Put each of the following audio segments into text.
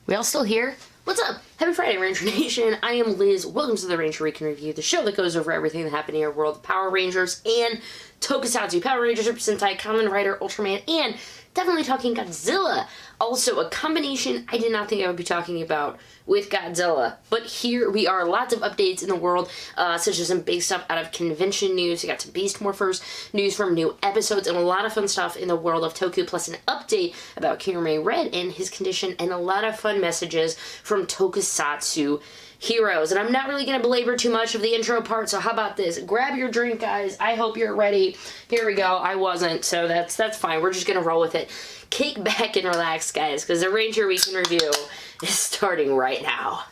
We all still here? What's up? Happy Friday, Ranger Nation. I am Liz. Welcome to the Ranger Week in Review, the show that goes over everything that happened in our world of Power Rangers and Tokusatsu. Power Rangers, Sentai, Kamen Rider, Ultraman, and definitely talking Godzilla. Also, a combination I did not think I would be talking about with Godzilla. But here we are. Lots of updates in the world, such as some big stuff out of convention news. We got some Beast Morphers news from new episodes, and a lot of fun stuff in the world of Toku, plus an update about KIRAMEIGER and his condition, and a lot of fun messages from Tokusatsu heroes. And I'm not really going to belabor too much of the intro part, so how about this? Grab your drink, guys. I hope you're ready. Here we go. I wasn't, so that's fine. We're just going to roll with it. Kick back and relax, guys, because the Ranger Week in Review is starting right now.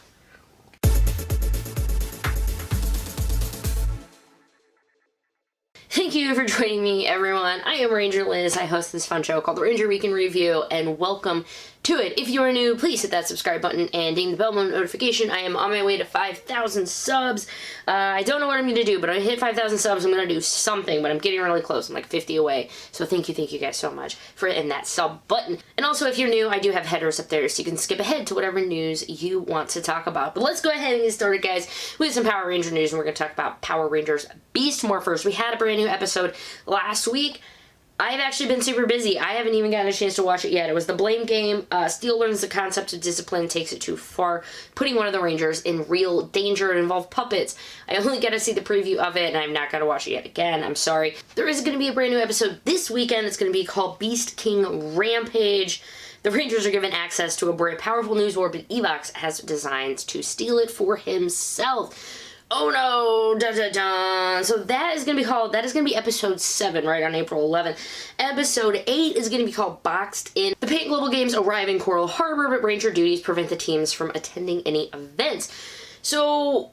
Thank you for joining me, everyone. I am Ranger Liz. I host this fun show called the Ranger Week in Review, and welcome to it. If you are new, please hit that subscribe button and ding the bell notification. I am on my way to 5,000 subs. I don't know what I'm going to do, but I hit 5,000 subs. I'm going to do something, but I'm getting really close. I'm like 50 away. So thank you guys so much for hitting that sub button. And also, if you're new, I do have headers up there, so you can skip ahead to whatever news you want to talk about. But let's go ahead and get started, guys, with some Power Ranger news, and we're going to talk about Power Rangers Beast Morphers. We had a brand new episode last week. I've actually been super busy. I haven't even gotten a chance to watch it yet. It was the blame game. Steel learns the concept of discipline, takes it too far, putting one of the Rangers in real danger. It involved puppets. I only got to see the preview of it, and I'm not going to watch it yet again. I'm sorry. There is going to be a brand new episode this weekend. It's going to be called Beast King Rampage. The Rangers are given access to a very powerful news orb, but Evox has designs to steal it for himself. Oh no, dun dun dun. So that is going to be episode 7, right, on April 11th. Episode 8 is going to be called Boxed In. The Paint Global Games arrive in Coral Harbor, but Ranger duties prevent the teams from attending any events. So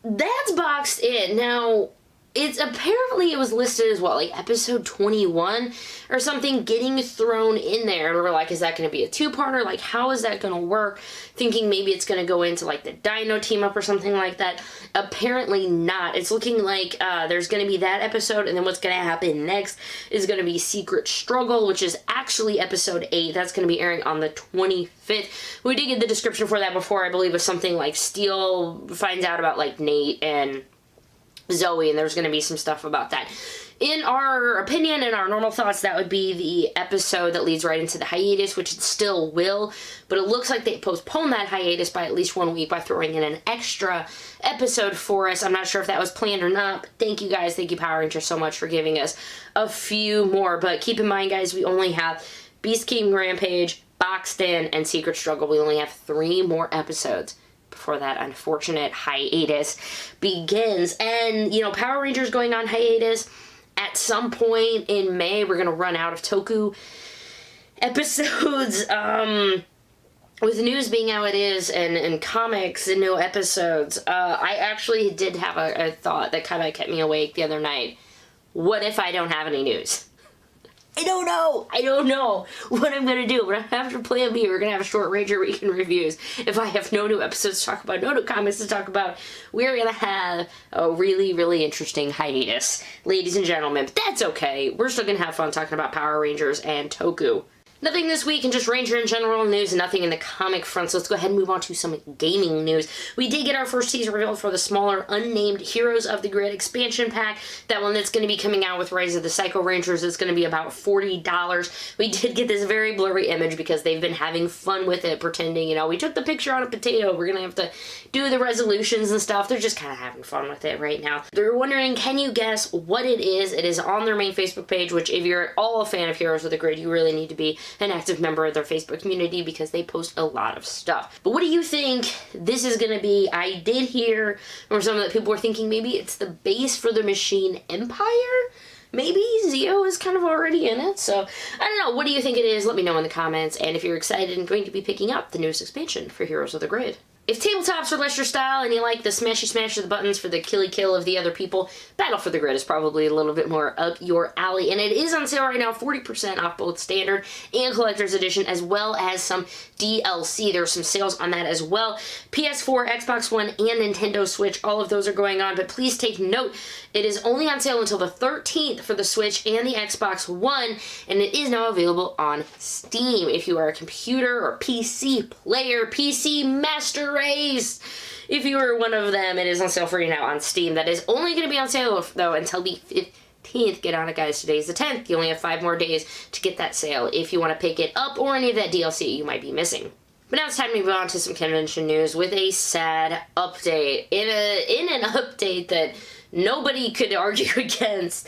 that's Boxed In. Now, it was listed as what, like episode 21 or something, getting thrown in there, and we're like, is that going to be a two-parter? Like, how is that going to work? Thinking maybe it's going to go into like the Dino team up or something like that. Apparently not. It's looking like there's going to be that episode, and then what's going to happen next is going to be Secret Struggle, which is actually episode 8. That's going to be airing on the 25th. We did get the description for that before. I believe it was something like Steel finds out about like Nate and Zoe, and there's going to be some stuff about that. In our opinion and our normal thoughts, that would be the episode that leads right into the hiatus, which it still will, but it looks like they postponed that hiatus by at least 1 week by throwing in an extra episode for us. I'm not sure if that was planned or not, but thank you guys, thank you Power Rangers so much for giving us a few more. But keep in mind, guys, we only have Beast King Rampage, Boxed In, and Secret Struggle. We only have 3 more episodes before that unfortunate hiatus begins. And, you know, Power Rangers going on hiatus. At some point in May, we're going to run out of Toku episodes. With news being how it is, and comics and no episodes, I actually did have a thought that kind of kept me awake the other night. What if I don't have any news? I don't know what I'm going to do, but after Plan B, we're going to have a short Ranger Week in Reviews. If I have no new episodes to talk about, no new comics to talk about, we're going to have a really interesting hiatus, ladies and gentlemen. But that's okay. We're still going to have fun talking about Power Rangers and Toku. Nothing this week, and just Ranger in general news, and nothing in the comic front, so let's go ahead and move on to some gaming news. We did get our first teaser reveal for the smaller, unnamed Heroes of the Grid expansion pack. That one that's going to be coming out with Rise of the Psycho Rangers is going to be about $40. We did get this very blurry image because they've been having fun with it, pretending, you know, we took the picture on a potato, we're going to have to do the resolutions and stuff. They're just kind of having fun with it right now. They're wondering, can you guess what it is? It is on their main Facebook page, which if you're at all a fan of Heroes of the Grid, you really need to be an active member of their Facebook community because they post a lot of stuff. But what do you think this is going to be? I did hear from some of the people were thinking maybe it's the base for the Machine Empire? Maybe Zeo is kind of already in it, so I don't know. What do you think it is? Let me know in the comments, and if you're excited and going to be picking up the newest expansion for Heroes of the Grid. If tabletops are less your style and you like the smashy smash of the buttons for the killy kill of the other people, Battle for the Grid is probably a little bit more up your alley. And it is on sale right now, 40% off both standard and collector's edition, as well as some DLC. There are some sales on that as well. PS4, Xbox One, and Nintendo Switch, all of those are going on. But please take note, it is only on sale until the 13th for the Switch and the Xbox One, and it is now available on Steam. If you are a computer or PC player, PC master race, if you are one of them, it is on sale for you now on Steam. That is only going to be on sale, though, until the 15th. Get on it, guys. Today's the 10th. You only have 5 more days to get that sale if you want to pick it up or any of that DLC you might be missing. But now it's time to move on to some convention news with a sad update. In an update that nobody could argue against,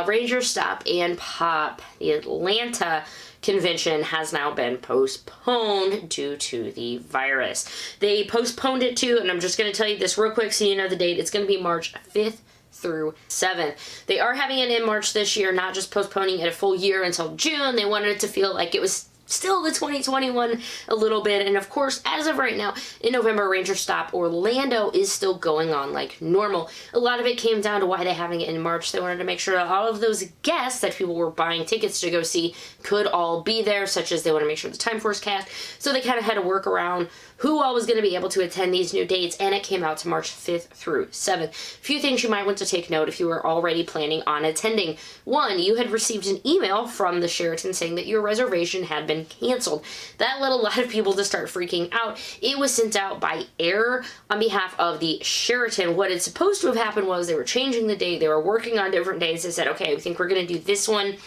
Ranger Stop and Pop, the Atlanta convention, has now been postponed due to the virus. They postponed it to, and I'm just going to tell you this real quick so you know the date, it's going to be March 5th through 7th. They are having it in March this year, not just postponing it a full year until June. They wanted it to feel like it was still the 2021 a little bit, and of course, as of right now, in November, Ranger Stop Orlando is still going on like normal. A lot of it came down to why they're having it in March. They wanted to make sure that all of those guests that people were buying tickets to go see could all be there, such as they want to make sure the Time Force cast, so they kind of had to work around who all was going to be able to attend these new dates, and it came out to March 5th through 7th. A few things you might want to take note if you were already planning on attending. One, you had received an email from the Sheraton saying that your reservation had been canceled. That led a lot of people to start freaking out. It was sent out by error on behalf of the Sheraton. What had supposed to have happened was they were changing the date, they were working on different days. They said, okay, we think we're going to do this one.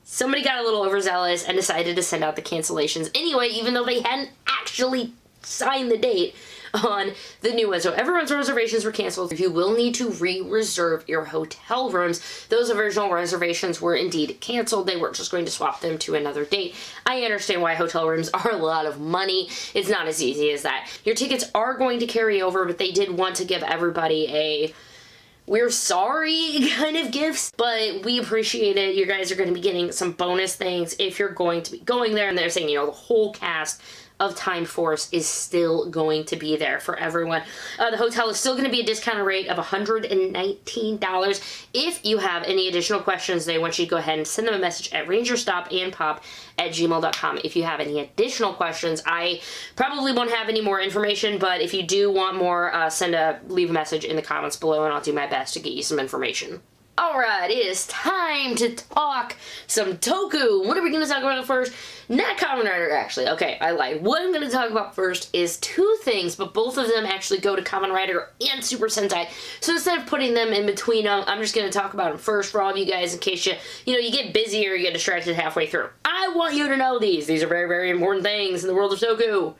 Somebody got a little overzealous and decided to send out the cancellations anyway, even though they hadn't actually signed the date on the new one. So everyone's reservations were canceled. You will need to re-reserve your hotel rooms. Those original reservations were indeed canceled. They weren't just going to swap them to another date. I understand why hotel rooms are a lot of money. It's not as easy as that. Your tickets are going to carry over, but they did want to give everybody a we're sorry kind of gifts, but we appreciate it. You guys are going to be getting some bonus things if you're going to be going there. And they're saying, you know, the whole cast of Time Force is still going to be there for everyone. The hotel is still going to be a discounted rate of $119. If you have any additional questions, they want you to go ahead and send them a message at rangerstopandpop@gmail.com. If you have any additional questions, I probably won't have any more information, but if you do want more, leave a message in the comments below, and I'll do my best to get you some information. Alright, it is time to talk some Toku. What are we going to talk about first? Not Kamen Rider, actually. Okay, I lied. What I'm going to talk about first is 2 things, but both of them actually go to Kamen Rider and Super Sentai. So instead of putting them in between them, I'm just going to talk about them first for all of you guys in case you get busy or you get distracted halfway through. I want you to know these. These are very, very important things in the world of Toku.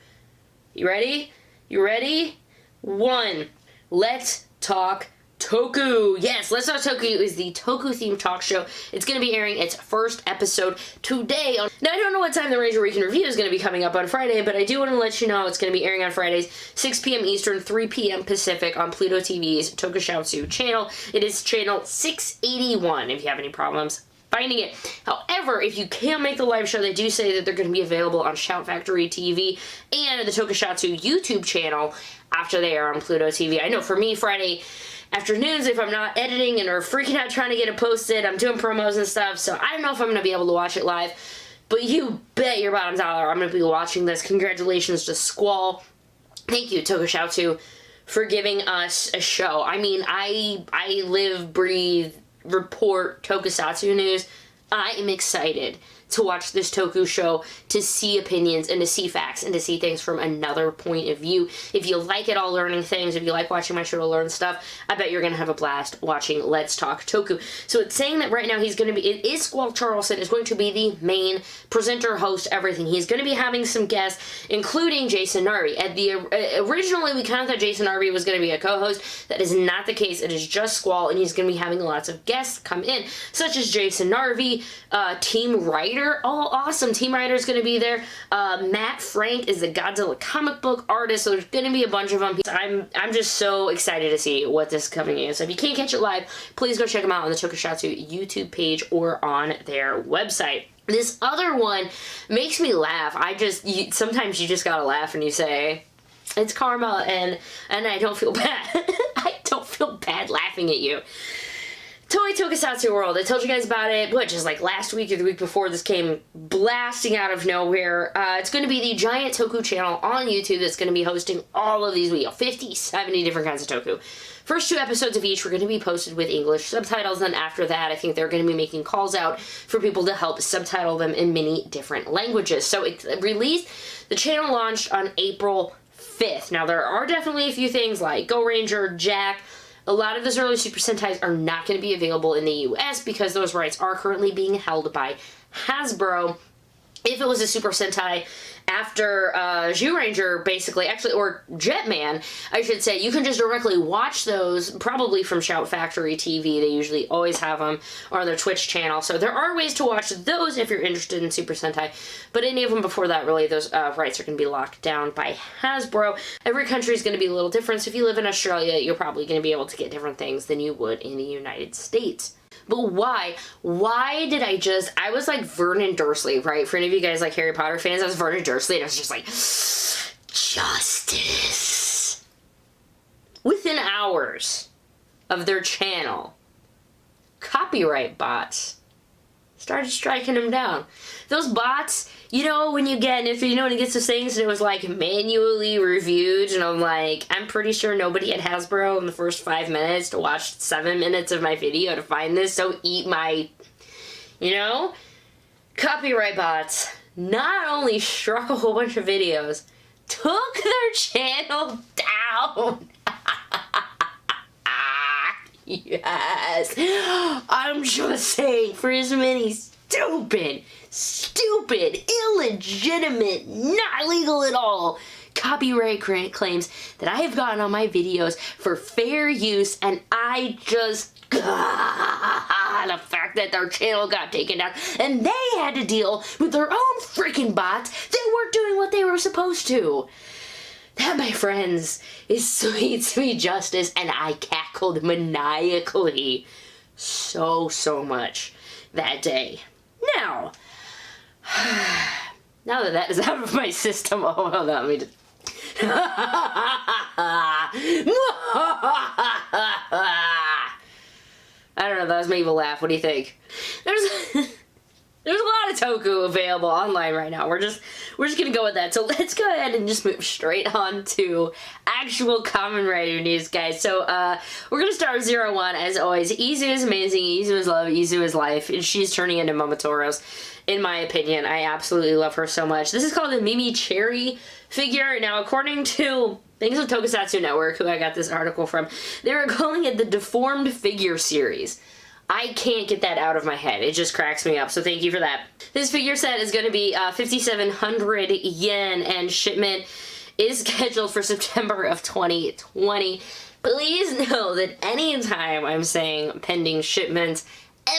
You ready? You ready? 1. Let's talk Toku. Yes, Let's Talk Toku is the Toku-themed talk show. It's going to be airing its first episode today. Now, I don't know what time the Ranger Weekend Review is going to be coming up on Friday, but I do want to let you know it's going to be airing on Fridays, 6 p.m. Eastern, 3 p.m. Pacific on Pluto TV's TokuSHOUTsu channel. It is channel 681 if you have any problems finding it. However, if you can't make the live show, they do say that they're going to be available on Shout Factory TV and the TokuSHOUTsu YouTube channel after they are on Pluto TV. I know for me, Friday afternoons, if I'm not editing and are freaking out trying to get it posted, I'm doing promos and stuff, so I don't know if I'm going to be able to watch it live, but you bet your bottom dollar I'm going to be watching this. Congratulations to Squall. Thank you, TokuSHOUTsu, for giving us a show. I mean, I live, breathe, report Tokusatsu news. I am excited to watch this Toku show, to see opinions and to see facts and to see things from another point of view. If you like it all learning things, if you like watching my show to learn stuff, I bet you're going to have a blast watching Let's Talk Toku. So it's saying that right now it is Squall Charleston is going to be the main presenter, host, everything. He's going to be having some guests, including Jason Narvi. Originally, we kind of thought Jason Narvi was going to be a co-host. That is not the case. It is just Squall, and he's going to be having lots of guests come in, such as Jason Narvi, Team Writer. Oh, awesome. Team Writer is going to be there. Matt Frank is the Godzilla comic book artist, so there's going to be a bunch of them. I'm just so excited to see what this is coming in. So if you can't catch it live, please go check them out on the TokuSHOUTsu YouTube page or on their website. This other one makes me laugh. Sometimes you just gotta laugh and you say, It's karma, and I don't feel bad. I don't feel bad laughing at you. Toei Tokusatsu World. I told you guys about it, just like last week or the week before this came blasting out of nowhere. It's going to be the giant Toku channel on YouTube that's going to be hosting all of these videos, 50, 70 different kinds of Toku. First 2 episodes of each were going to be posted with English subtitles, and after that, I think they're going to be making calls out for people to help subtitle them in many different languages. So it released, the channel launched on April 5th. Now, there are definitely a few things like Go Ranger, Jack. A lot of those early Super Sentais are not going to be available in the US because those rights are currently being held by Hasbro. If it was a Super Sentai after Zyuranger, basically, or Jetman, I should say, you can just directly watch those, probably from Shout Factory TV. They usually always have them, or on their Twitch channel. So there are ways to watch those if you're interested in Super Sentai. But any of them before that, really, those rights are going to be locked down by Hasbro. Every country is going to be a little different. So if you live in Australia, you're probably going to be able to get different things than you would in the United States. But why? Why did I was like Vernon Dursley, right? For any of you guys like Harry Potter fans, I was Vernon Dursley, and I was just like, justice. Within hours of their channel, copyright bots started striking them down. Those bots, you know, when you get, when it gets to things and it was like manually reviewed, and I'm like, I'm pretty sure nobody at Hasbro in the first 5 minutes to watch 7 minutes of my video to find this, so eat my, copyright bots not only struck a whole bunch of videos, took their channel down. Yes, I'm just saying, for as many stupid, illegitimate, not legal at all copyright claims that I have gotten on my videos for fair use, and I just, the fact that their channel got taken down, and they had to deal with their own freaking bots that weren't doing what they were supposed to. That, my friends, is sweet, sweet justice, and I cackled maniacally so much that day. Now that is out of my system, hold on, let me just... I don't know, that was my evil laugh. What do you think? There's a lot of Toku available online right now. We're just gonna go with that. So let's go ahead and just move straight on to actual Kamen Rider news, guys. So we're gonna start with 01 as always. Izu is amazing. Izu is love. Izu is life. And she's turning into Momotaro's, in my opinion. I absolutely love her so much. This is called the MiMiCHeRi figure. Now, according to Things of Tokusatsu Network, who I got this article from, they were calling it the Deformed Figure Series. I can't get that out of my head. It just cracks me up, so thank you for that. This figure set is going to be 5,700 yen, and shipment is scheduled for September of 2020. Please know that anytime I'm saying pending shipment,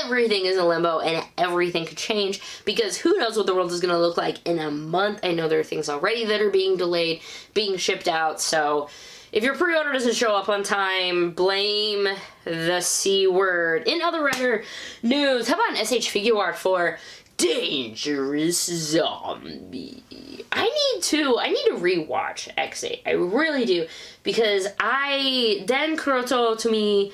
everything is in limbo and everything could change, because who knows what the world is going to look like in a month. I know there are things already that are being delayed, being shipped out, so if your pre-order doesn't show up on time, blame the C word. In other Rider news, how about an SH Figuart for Dangerous Zombie? I need to rewatch X8. I really do, because Den Kuroto, to me,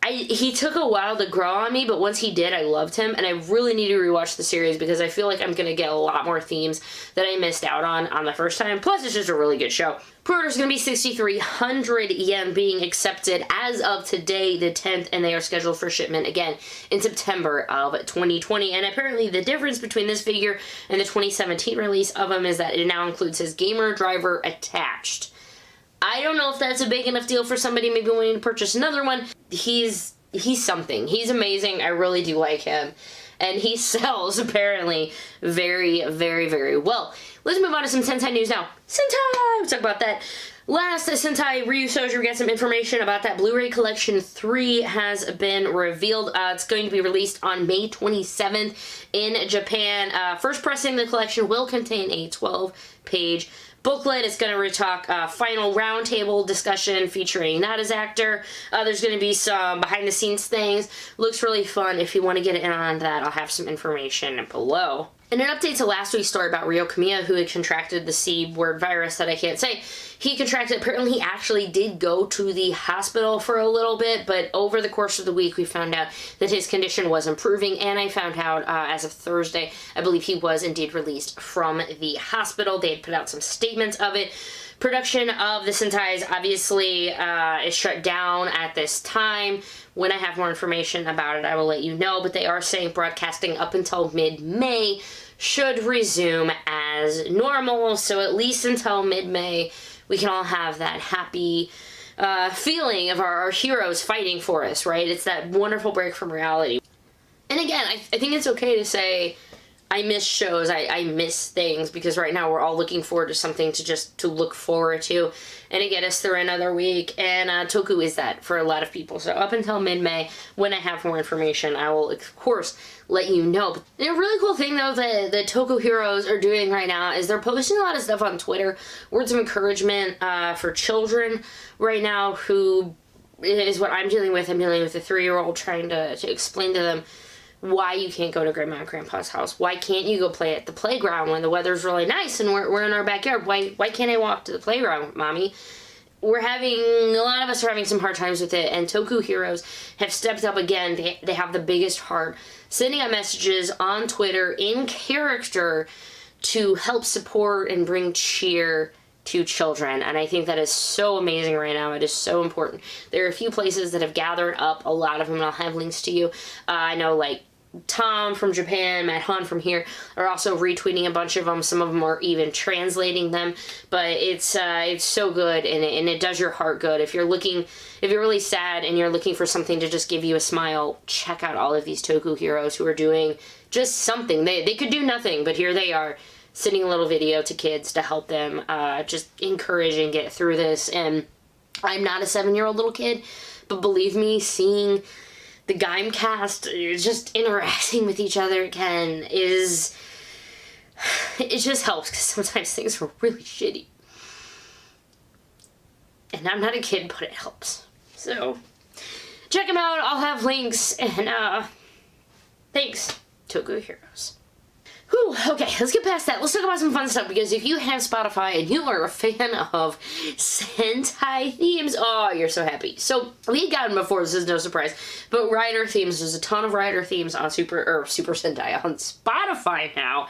he took a while to grow on me, but once he did, I loved him, and I really need to rewatch the series because I feel like I'm going to get a lot more themes that I missed out on the first time. Plus, it's just a really good show. Pre-order is going to be 6,300 yen being accepted as of today, the 10th, and they are scheduled for shipment again in September of 2020. And apparently the difference between this figure and the 2017 release of him is that it now includes his gamer driver attached. I don't know if that's a big enough deal for somebody maybe wanting to purchase another one. He's something. He's amazing. I really do like him. And he sells, apparently, very, very, very well. Let's move on to some Sentai news now. Sentai! We'll talk about that. Last Sentai Ryusoulger, we got some information about that. Blu-ray Collection 3 has been revealed. It's going to be released on May 27th in Japan. First pressing, the collection will contain a 12-page booklet. It's going to retalk final roundtable discussion featuring that as actor. There's going to be some behind-the-scenes things. Looks really fun. If you want to get in on that, I'll have some information below. In an update to last week's story about Ryo Komiya, who had contracted the C-word virus that I can't say, he contracted, apparently he actually did go to the hospital for a little bit, but over the course of the week we found out that his condition was improving, and I found out as of Thursday, I believe he was indeed released from the hospital. They had put out some statements of it. Production of the Sentais obviously is shut down at this time. When I have more information about it, I will let you know, but they are saying broadcasting up until mid-May should resume as normal, so at least until mid-May, we can all have that happy feeling of our heroes fighting for us, right? It's that wonderful break from reality. And again, I think it's okay to say, I miss shows, I miss things, because right now we're all looking forward to something to look forward to, and to get us through another week, and Toku is that for a lot of people. So up until mid-May, when I have more information, I will, of course, let you know. But a really cool thing, though, that the Toku heroes are doing right now is they're posting a lot of stuff on Twitter, words of encouragement for children right now, who is what I'm dealing with. I'm dealing with a 3-year-old trying to explain to them why you can't go to Grandma and Grandpa's house. Why can't you go play at the playground when the weather's really nice and we're in our backyard? Why can't I walk to the playground, Mommy? A lot of us are having some hard times with it, and Toku heroes have stepped up again. They have the biggest heart, sending out messages on Twitter in character to help support and bring cheer to children, and I think that is so amazing right now. It is so important. There are a few places that have gathered up a lot of them, and I'll have links to you. I know, like, Tom from Japan, Matt Han from here are also retweeting a bunch of them. Some of them are even translating them, but it's so good, and it does your heart good. If you're really sad and you're looking for something to just give you a smile, check out all of these Toku heroes who are doing just something. They could do nothing, but here they are, sending a little video to kids to help them just encourage and get through this. And I'm not a 7-year-old little kid, but believe me, seeing the Genm cast just interacting with each other again it just helps, because sometimes things are really shitty. And I'm not a kid, but it helps. So check them out. I'll have links, and thanks, Toku heroes. Whew, okay, let's get past that. Let's talk about some fun stuff, because if you have Spotify and you are a fan of Sentai themes, oh, you're so happy. So, we had gotten before, this is no surprise, but rider themes, there's a ton of rider themes on Super Sentai on Spotify now.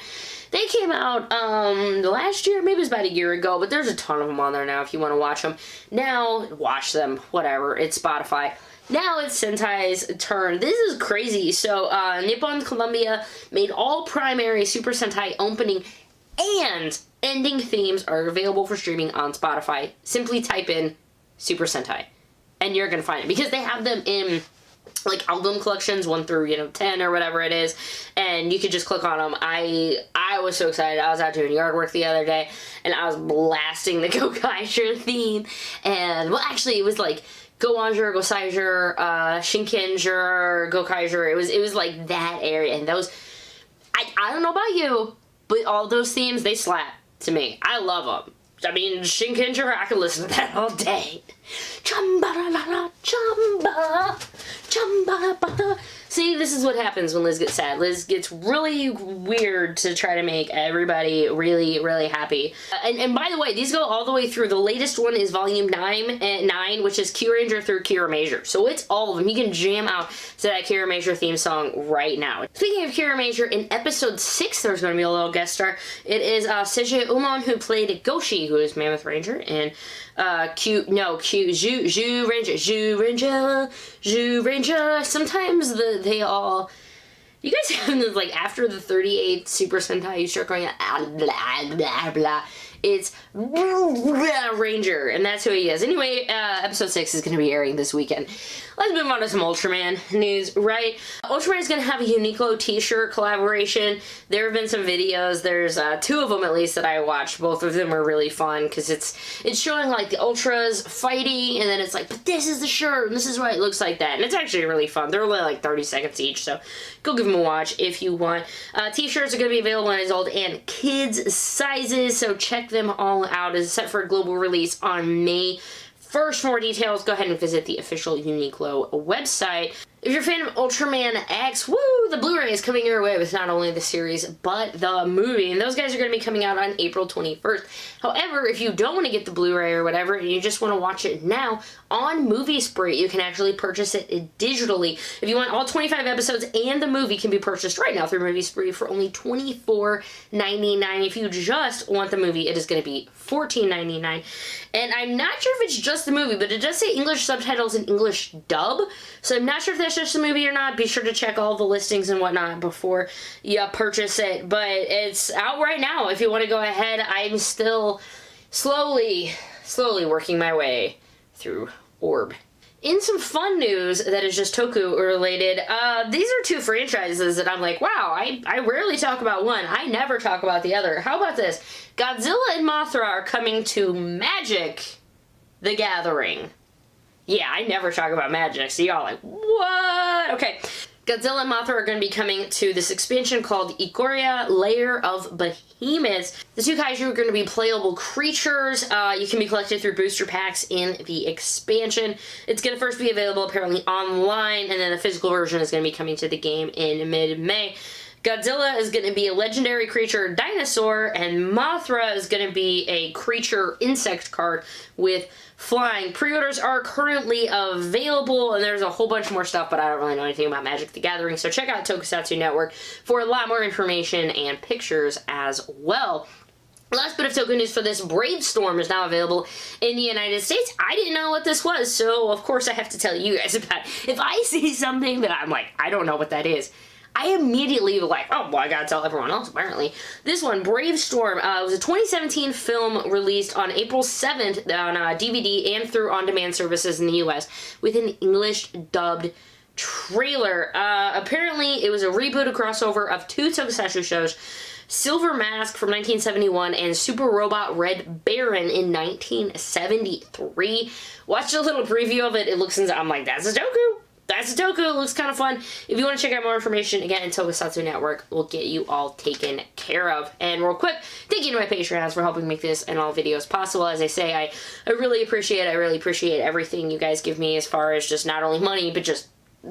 They came out last year, maybe it was about a year ago, but there's a ton of them on there now if you want to watch them. Now, watch them, whatever, it's Spotify. Now it's Sentai's turn. This is crazy. So, Nippon Columbia made all primary Super Sentai opening and ending themes are available for streaming on Spotify. Simply type in Super Sentai, and you're gonna find it, because they have them in, like, album collections 1 through 10 or whatever it is, and you could just click on them. I was so excited. I was out doing yard work the other day, and I was blasting the KoKaiger theme, and, well, actually, it was like Gowanger, Gosaiger, Shinkenger, Gokaiger. It was like that area, and those, I don't know about you, but all those themes, they slap to me. I love them. I mean, Shinkenger, I could listen to that all day. Chamba-la-la-la, chamba, chamba-la-ba. See, this is what happens when Liz gets sad. Liz gets really weird to try to make everybody really, really happy. And by the way, these go all the way through. The latest one is volume 9, which is Zyuranger through KIRAMEIGER. So it's all of them. You can jam out to that KIRAMEIGER theme song right now. Speaking of KIRAMEIGER, in episode 6, there's going to be a little guest star. It is Seiji Umon, who played Goshi, who is Mammoth Ranger, and Zyuranger. Sometimes they all, you guys have this, like, after the 38th Super Sentai, you start going, blah, blah, blah. It's Ranger, and that's who he is. Anyway, episode 6 is going to be airing this weekend. Let's move on to some Ultraman news, right? Ultraman is going to have a UNIQLO t-shirt collaboration. There have been some videos. There's 2 of them, at least, that I watched. Both of them are really fun, because it's showing, like, the Ultras fighting, and then it's like, but this is the shirt, and this is why it looks like that. And it's actually really fun. They're only, like, 30 seconds each, so go give them a watch if you want. T-shirts are going to be available in adult and kids sizes, so check them all out. It's set for a global release on May 1st. For more details, go ahead and visit the official UNIQLO website. If you're a fan of Ultraman X, woo, the Blu-ray is coming your way with not only the series, but the movie. And those guys are going to be coming out on April 21st. However, if you don't want to get the Blu-ray or whatever, and you just want to watch it now, on Movie Spree, you can actually purchase it digitally. If you want all 25 episodes and the movie can be purchased right now through Movie Spree for only $24.99. If you just want the movie, it is going to be $14.99. And I'm not sure if it's just the movie, but it does say English subtitles and English dub. So I'm not sure if that's just the movie or not. Be sure to check all the listings and whatnot before you purchase it. But it's out right now if you want to go ahead. I'm still slowly working my way through Orb. In some fun news that is just Toku related, these are two franchises that I'm like, wow, I rarely talk about one. I never talk about the other. How about this? Godzilla and Mothra are coming to Magic: The Gathering. Yeah, I never talk about Magic, so y'all like, what? Okay. Godzilla and Mothra are going to be coming to this expansion called Ikoria, Lair of Behemoths. The two kaiju are going to be playable creatures. You can be collected through booster packs in the expansion. It's going to first be available apparently online, and then the physical version is going to be coming to the game in mid-May. Godzilla is going to be a legendary creature dinosaur, and Mothra is going to be a creature insect card with flying. Pre-orders are currently available, and there's a whole bunch more stuff, but I don't really know anything about Magic: The Gathering, so check out Tokusatsu Network for a lot more information and pictures as well. Last bit of Toku news for this, Brave Storm is now available in the United States. I didn't know what this was, so of course I have to tell you guys about it. If I see something that I'm like, I don't know what that is, I immediately like, oh, well, I gotta tell everyone else, apparently. This one, Brave Storm, was a 2017 film released on April 7th on DVD and through on-demand services in the US with an English-dubbed trailer. Apparently, it was a reboot, a crossover of two Tokusatsu shows, Silver Mask from 1971 and Super Robot Red Baron in 1973. Watched a little preview of it. It looks, I'm like, that's a Toku. That's a Toku. It looks kind of fun. If you want to check out more information, again, Tokusatsu Network will get you all taken care of. And real quick, thank you to my Patreons for helping make this and all videos possible. As I say, I really appreciate everything you guys give me as far as just not only money, but just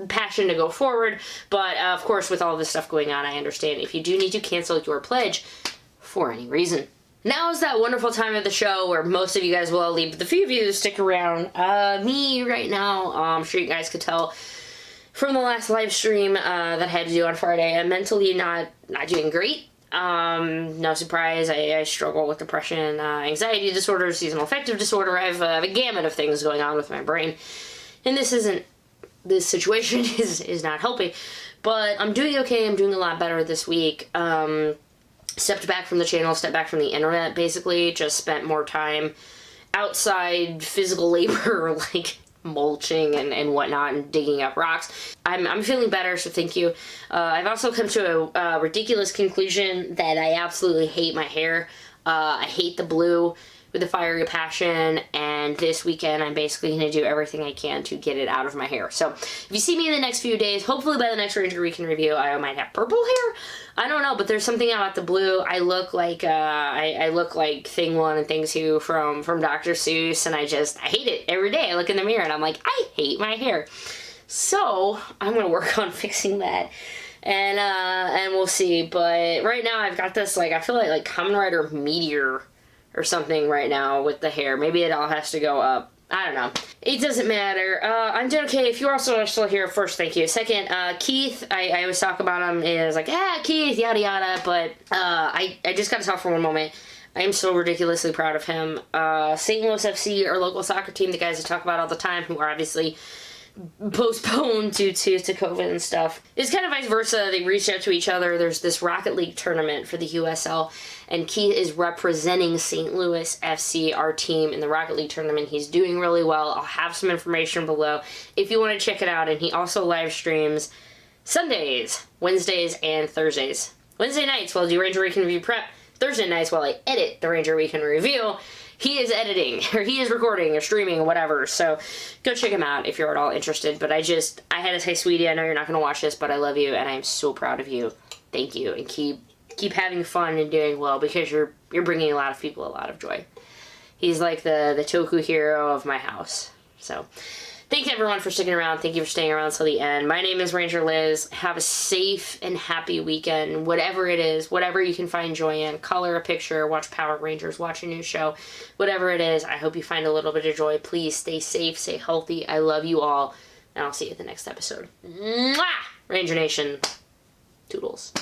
passion to go forward. But, of course, with all this stuff going on, I understand if you do need to cancel your pledge for any reason. Now is that wonderful time of the show where most of you guys will leave, but the few of you who stick around, me right now, I'm sure you guys could tell from the last live stream that I had to do on Friday, I'm mentally not doing great. No surprise, I struggle with depression, anxiety disorder, seasonal affective disorder. I have a gamut of things going on with my brain, and this situation is not helping, but I'm doing okay. I'm doing a lot better this week. Stepped back from the channel, stepped back from the internet, basically. Just spent more time outside physical labor, like mulching and whatnot, and digging up rocks. I'm feeling better, so thank you. I've also come to a ridiculous conclusion that I absolutely hate my hair. I hate the blue with a fiery passion, and this weekend I'm basically going to do everything I can to get it out of my hair. So if you see me in the next few days, hopefully by the next Ranger Weekend review, I might have purple hair. I don't know, but there's something about the blue. I look like I look like Thing 1 and Thing 2 from Dr. Seuss, and I hate it every day. I look in the mirror and I'm like, I hate my hair. So I'm gonna work on fixing that, and we'll see. But right now I've got this, like, I feel like Kamen Rider Meteor or something right now with the hair. Maybe it all has to go up. I don't know. It doesn't matter. I'm doing okay. If you also are still here, first, thank you. Second, Keith, I always talk about him, is like, Keith, yada yada, but I just gotta talk for one moment. I am so ridiculously proud of him. St. Louis FC, our local soccer team, the guys I talk about all the time, who are obviously postponed due to COVID and stuff. It's kind of vice versa. They reached out to each other. There's this Rocket League tournament for the USL, and Keith is representing St. Louis FC, our team, in the Rocket League tournament. He's doing really well. I'll have some information below if you want to check it out. And he also live streams Sundays, Wednesdays, and Thursdays. Wednesday nights while I do Ranger Weekend Review Prep. Thursday nights while I edit the Ranger Weekend Review. He is editing, or he is recording, or streaming, or whatever, so go check him out if you're at all interested. But I had to say, sweetie, I know you're not going to watch this, but I love you, and I am so proud of you. Thank you, and keep having fun and doing well, because you're bringing a lot of people a lot of joy. He's like the Toku hero of my house. So, Thanks everyone for sticking around. Thank you for staying around till the end. My name is Ranger Liz. Have a safe and happy weekend, whatever it is, whatever you can find joy in. Color a picture, watch Power Rangers, watch a new show, whatever it is. I hope you find a little bit of joy. Please stay safe, stay healthy. I love you all, and I'll see you at the next episode. Mwah! Ranger Nation, toodles.